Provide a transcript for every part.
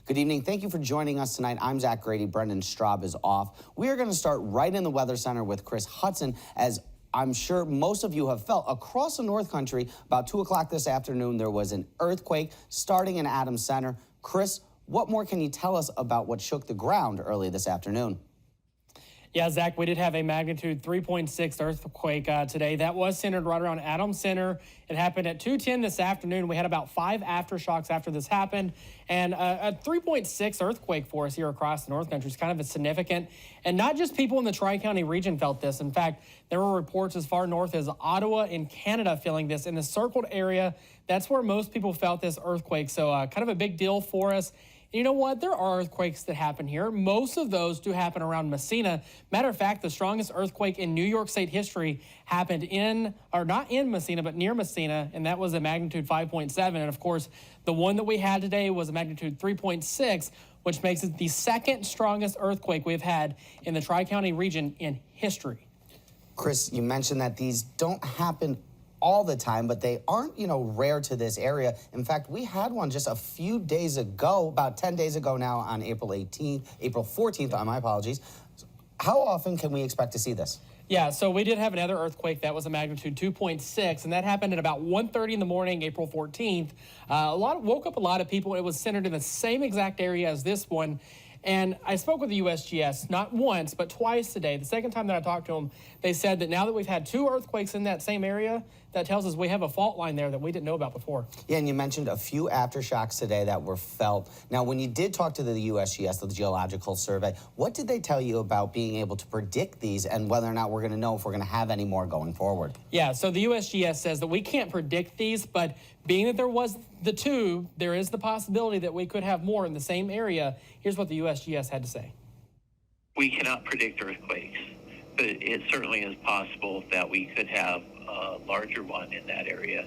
Good evening. Thank you for joining us tonight. I'm Zach Grady. Brendan Straub is off. We are going to start right in the Weather Center with Kris Hudson, as I'm sure most of you have felt across the North Country. About 2 o'clock this afternoon, there was an earthquake starting in Adams Center. Kris, what more can you tell us about what shook the ground early this afternoon? Yeah, Zach, we did have a magnitude 3.6 earthquake today. That was centered right around Adams Center. It happened at 2:10 this afternoon. We had about 5 aftershocks after this happened. And a 3.6 earthquake for us here across the North Country is kind of significant. And not just people in the Tri-County region felt this. In fact, there were reports as far north as Ottawa in Canada feeling this. In the circled area, that's where most people felt this earthquake. So kind of a big deal for us. You know what? There are earthquakes that happen here. Most of those do happen around Messina. Matter of fact, the strongest earthquake in New York State history happened not in Messina, but near Messina, and that was a magnitude 5.7. And of course, the one that we had today was a magnitude 3.6, which makes it the second strongest earthquake we've had in the Tri-County region in history. Kris, you mentioned that these don't happen all the time, but they aren't, rare to this area. In fact, we had one just a few days ago, about 10 days ago now, on April 14th, my apologies. How often can we expect to see this? Yeah, so we did have another earthquake that was a magnitude 2.6, and that happened at about 1:30 in the morning, April 14th. Woke up a lot of people. It was centered in the same exact area as this one. And I spoke with the USGS not once, but twice today. The second time that I talked to them, they said that now that we've had 2 earthquakes in that same area, that tells us we have a fault line there that we didn't know about before. Yeah, and you mentioned a few aftershocks today that were felt. Now, when you did talk to the USGS, the Geological Survey, what did they tell you about being able to predict these and whether or not we're going to know if we're going to have any more going forward? Yeah, so the USGS says that we can't predict these, but being that there was the 2, there is the possibility that we could have more in the same area. Here's what the USGS had to say. We cannot predict earthquakes, but it certainly is possible that we could have a larger one in that area,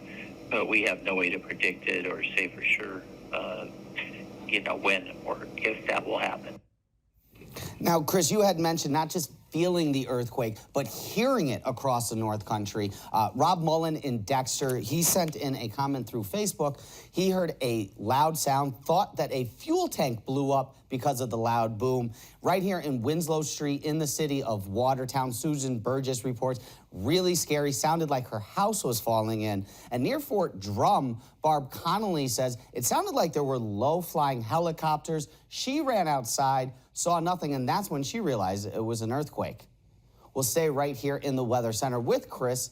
but we have no way to predict it or say for sure, when or if that will happen. Now, Kris, you had mentioned not just feeling the earthquake, but hearing it across the North Country. Rob Mullen in Dexter, he sent in a comment through Facebook. He heard a loud sound, thought that a fuel tank blew up because of the loud boom. Right here in Winslow Street in the city of Watertown, Susan Burgess reports, really scary, sounded like her house was falling in. And near Fort Drum, Barb Connolly says it sounded like there were low-flying helicopters. She ran outside, saw nothing, and that's when she realized it was an earthquake. We'll stay right here in the Weather Center with Kris